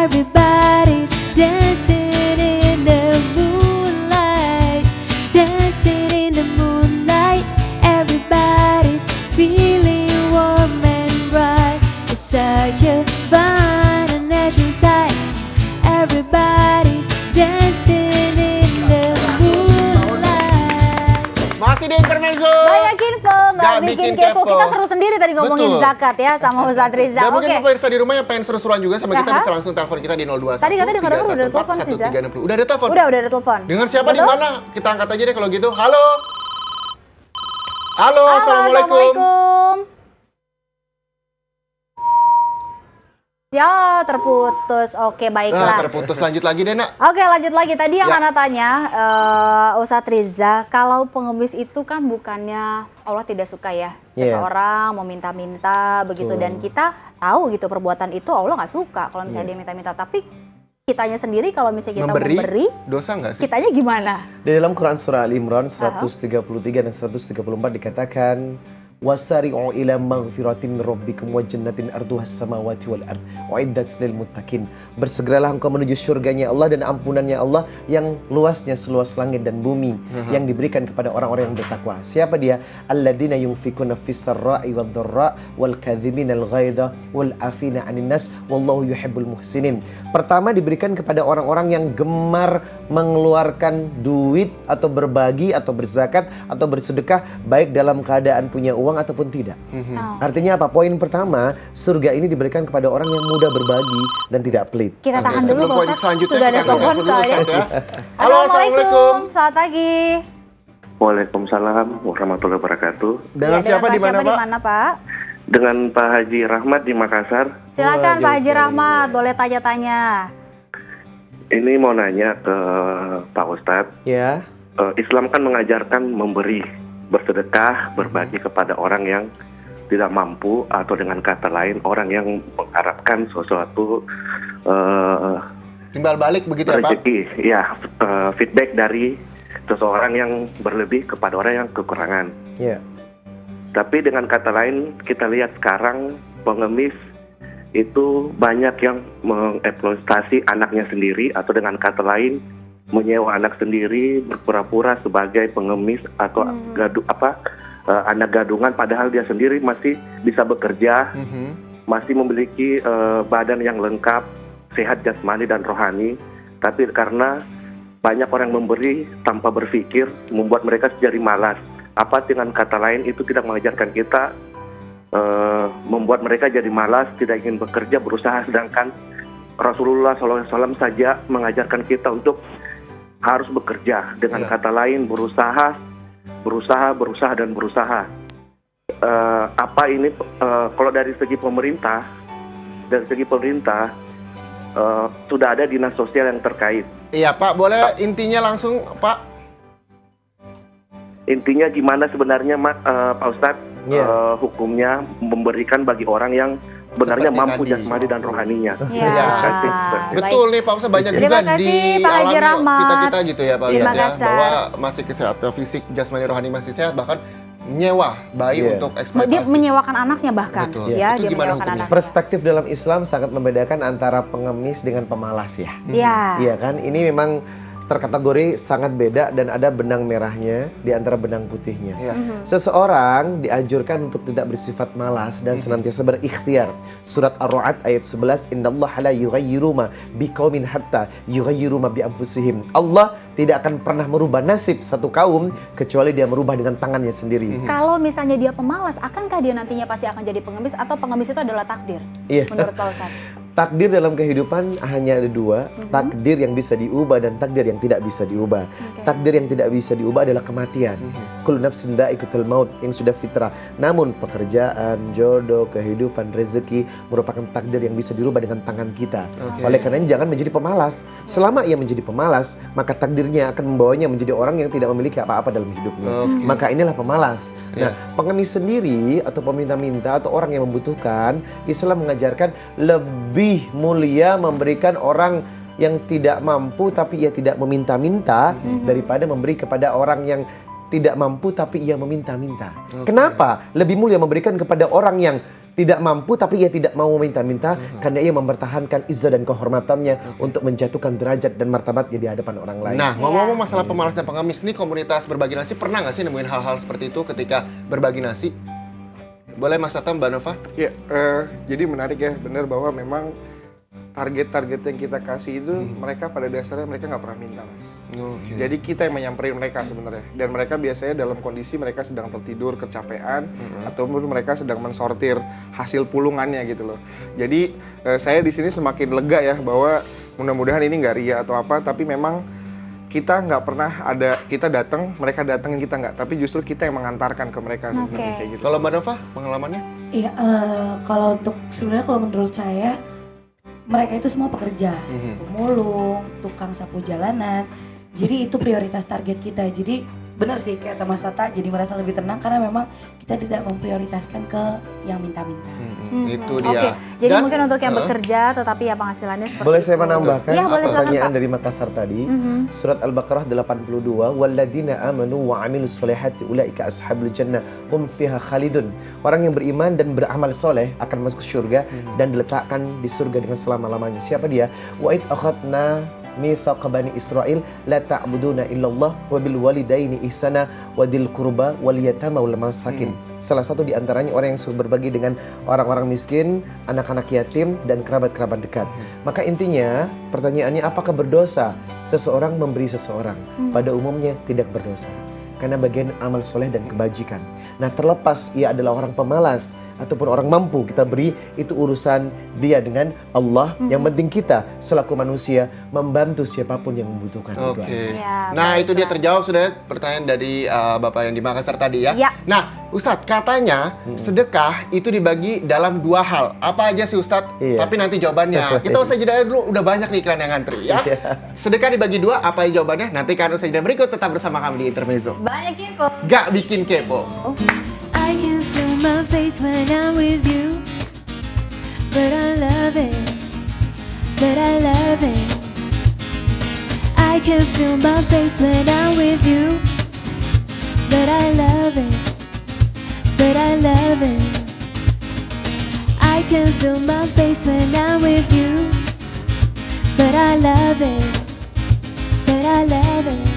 Everybody's dancing in the moonlight, dancing in the moonlight. Everybody's feeling warm and bright. It's such a fun and natural sight. Everybody's dancing in the moonlight. Masih di Intermezzo. Banyak info, nggak bikin kepo. Kita seru sendiri tadi ngomongin Betul. zakat ya sama Ustadz Riza. Dan mungkin Oke. pemirsa di rumah yang pengen seru-seruan juga sama kita Aha. bisa langsung telepon kita di 021 Tadi katanya dengar udah ada telepon sih, Za. 314 1360. Udah ada telepon? Udah ada telepon. Dengan siapa di Betul? mana? Kita angkat aja deh kalau gitu. Halo. Halo, Halo, assalamualaikum. Ya, terputus. Oke, Nah, baiklah. terputus. Lanjut lagi deh, Nak. Oke, lanjut lagi. Tadi yang Ya. Ana tanya, Ustadz Riza, kalau pengemis itu kan bukannya Allah tidak suka ya, Iya. seseorang meminta-minta begitu, Betul. dan kita tahu gitu perbuatan itu Allah nggak suka kalau misalnya dia minta-minta. Tapi kitanya sendiri kalau misalnya kita memberi, dosa nggak sih? kitanya gimana? Di dalam Quran surah Al Imran 133 dan 134 dikatakan wasari'u ila maghfiratin min rabbikum wa jannatin arduhas samawati wal ard uiddat lil muttaqin. Bersegeralah engkau menuju surganya Allah dan ampunannya Allah yang luasnya seluas langit dan bumi yang diberikan kepada orang-orang yang bertakwa. Siapa dia? Alladzina yunfikuna fis sarra'i wad dharra wal kadhiminal ghaidha wal afina 'anil nas wallahu yuhibbul muhsinin. Pertama diberikan kepada orang-orang yang gemar mengeluarkan duit atau berbagi atau berzakat atau bersedekah baik dalam keadaan punya uang ataupun tidak. Oh. Artinya apa? Poin pertama, surga ini diberikan kepada orang yang mudah berbagi dan tidak pelit. Kita tahan Oke, dulu sebelum Pak poin Ustadz, selanjutnya sudah ada kita telepon telepon dulu, soalnya. Ustadz, ya. Halo, Assalamualaikum, assalamualaikum. selamat pagi. Waalaikumsalam warahmatullahi wabarakatuh. Dengan Ya, siapa di mana, Pak? Pak? Dengan Pak Haji Rahmat di Makassar. Silakan Wah, Pak jauh Haji sekali Rahmat, boleh tanya-tanya. Ini mau nanya ke Pak Ustadz. Ya. Islam kan mengajarkan memberi, bersedekah, berbagi kepada orang yang tidak mampu, atau dengan kata lain orang yang mengharapkan sesuatu Timbal balik begitu ya, Pak? rezeki, ya, feedback dari seseorang yang berlebih kepada orang yang kekurangan. Ya. Tapi dengan kata lain, kita lihat sekarang pengemis itu banyak yang mengeksploitasi anaknya sendiri, atau dengan kata lain menyewa anak sendiri berpura-pura sebagai pengemis atau anak gadungan, padahal dia sendiri masih bisa bekerja, masih memiliki badan yang lengkap, sehat jasmani dan rohani. Tapi karena banyak orang memberi tanpa berpikir, membuat mereka jadi malas. Apa dengan kata lain itu tidak mengajarkan kita, membuat mereka jadi malas, tidak ingin bekerja, berusaha, sedangkan Rasulullah SAW saja mengajarkan kita untuk harus bekerja. Dengan kata lain berusaha, dan berusaha. Apa ini kalau dari segi pemerintah sudah ada dinas sosial yang terkait. Iya, Pak. Boleh intinya langsung, Pak? Intinya gimana sebenarnya, Pak Ustadz, hukumnya memberikan bagi orang yang sebenarnya Seperti mampu tadi. jasmani dan rohaninya. Ya, Baik. Betul nih, Pak Ustadz, banyak Terima juga kasih, Pak Haji dialami Rahmat. kita-kita gitu ya, Pak Di Ustadz, ya, Makassar. bahwa masih sehat, fisik, jasmani, rohani masih sehat, bahkan menyewa bayi Iya. untuk Dia eksploitasi. menyewakan anaknya bahkan, Betul. ya, Itu dia gimana menyewakan hukumnya? anak. Perspektif dalam Islam sangat membedakan antara pengemis dengan pemalas ya. Ya. Iya kan? Ini memang terkategori sangat beda dan ada benang merahnya di antara benang putihnya. Iya. Seseorang dianjurkan untuk tidak bersifat malas dan senantiasa berikhtiar. Surat Ar-Ra'd ayat 11, "Innallaha la yughayyiru ma biqaumin hatta yughayyiru ma bi anfusihim." Allah tidak akan pernah merubah nasib satu kaum kecuali dia merubah dengan tangannya sendiri. Kalau misalnya dia pemalas, akankah dia nantinya pasti akan jadi pengemis, atau pengemis itu adalah takdir? Iya. Menurut Pak Ustadz. Takdir dalam kehidupan hanya ada dua, takdir yang bisa diubah dan takdir yang tidak bisa diubah. Takdir yang tidak bisa diubah adalah kematian. Kullu nafsin dha'iqatul maut, yang sudah fitrah. Namun pekerjaan, jodoh, kehidupan, rezeki merupakan takdir yang bisa dirubah dengan tangan kita. Oleh karena jangan menjadi pemalas. Selama ia menjadi pemalas, maka takdirnya akan membawanya menjadi orang yang tidak memiliki apa-apa dalam hidupnya. Maka inilah pemalas. Nah, pengemis sendiri atau peminta-minta atau orang yang membutuhkan, Islam mengajarkan lebih mulia memberikan orang yang tidak mampu tapi ia tidak meminta-minta daripada memberi kepada orang yang tidak mampu tapi ia meminta-minta. Kenapa? Lebih mulia memberikan kepada orang yang tidak mampu tapi ia tidak mau meminta-minta karena ia mempertahankan izzah dan kehormatannya untuk menjatuhkan derajat dan martabatnya di hadapan orang lain. Nah, ngomong-ngomong masalah pemalas dan pengemis nih, komunitas berbagi nasi pernah nggak sih nemuin hal-hal seperti itu ketika berbagi nasi? Boleh Mas Tata, Mbak Nova? Ya, jadi menarik ya, benar bahwa memang target-target yang kita kasih itu mereka pada dasarnya mereka nggak pernah minta, Mas. Jadi kita yang menyamperin mereka sebenarnya, dan mereka biasanya dalam kondisi mereka sedang tertidur, kecapean, ataupun mereka sedang mensortir hasil pulungannya gitu loh. Jadi saya di sini semakin lega ya bahwa mudah-mudahan ini nggak ria atau apa, tapi memang kita nggak pernah ada, kita datang, mereka datengin kita nggak, tapi justru kita yang mengantarkan ke mereka sebenarnya kayak gitu. Kalau Mbak Nova, pengalamannya? Iya, kalau untuk sebenarnya kalau menurut saya mereka itu semua pekerja, pemulung, tukang sapu jalanan. Jadi itu prioritas target kita. Jadi benar sih kayak Mas Tata, jadi merasa lebih tenang karena memang kita tidak memprioritaskan ke yang minta-minta. Itu dia. Oke, jadi Dan, mungkin untuk yang bekerja tetapi ya penghasilannya seperti Boleh itu. saya menambahkan Ya, boleh, silakan, pertanyaan Pak. dari Makassar tadi. Surat Al-Baqarah 82, walladzina amanu wa 'amilus solihati ulaika ashabul jannah hum fiha khalidun. Orang yang beriman dan beramal soleh akan masuk surga dan diletakkan di surga dengan selama-lamanya. Siapa dia? Wa id akhadna mitsaq bani Israil la ta'buduna illallah wa bil walidaini ihsana wa dil qurba wal yatama wal masakin. Salah satu di antaranya orang yang suruh berbagi dengan orang-orang miskin, anak-anak yatim dan kerabat-kerabat dekat. Maka intinya pertanyaannya, apakah berdosa seseorang memberi seseorang? Pada umumnya tidak berdosa, karena bagian amal soleh dan kebajikan. Nah, terlepas ia adalah orang pemalas ataupun orang mampu kita beri, itu urusan dia dengan Allah. Yang penting kita selaku manusia membantu siapapun yang membutuhkan. Itu aja. Ya, Nah, itu dia baiklah. terjawab sudah pertanyaan dari Bapak yang di Makassar tadi ya. Ya. Nah, Ustadz, katanya sedekah itu dibagi dalam 2 hal. Apa aja sih Ustadz? Iya. Tapi nanti jawabannya. Kita usai jeda dulu, udah banyak nih iklan yang ngantri ya. Sedekah dibagi 2, apa jawabannya? Nanti kan usai jeda berikut, tetap bersama kami di Intermezzo. Banyak info. Gak bikin kepo. I can feel my face when I'm with you, but I love it, but I love it. I can feel my face when I'm with you, but I love it, but I love it. I can feel my face when I'm with you, but I love it, but I love it.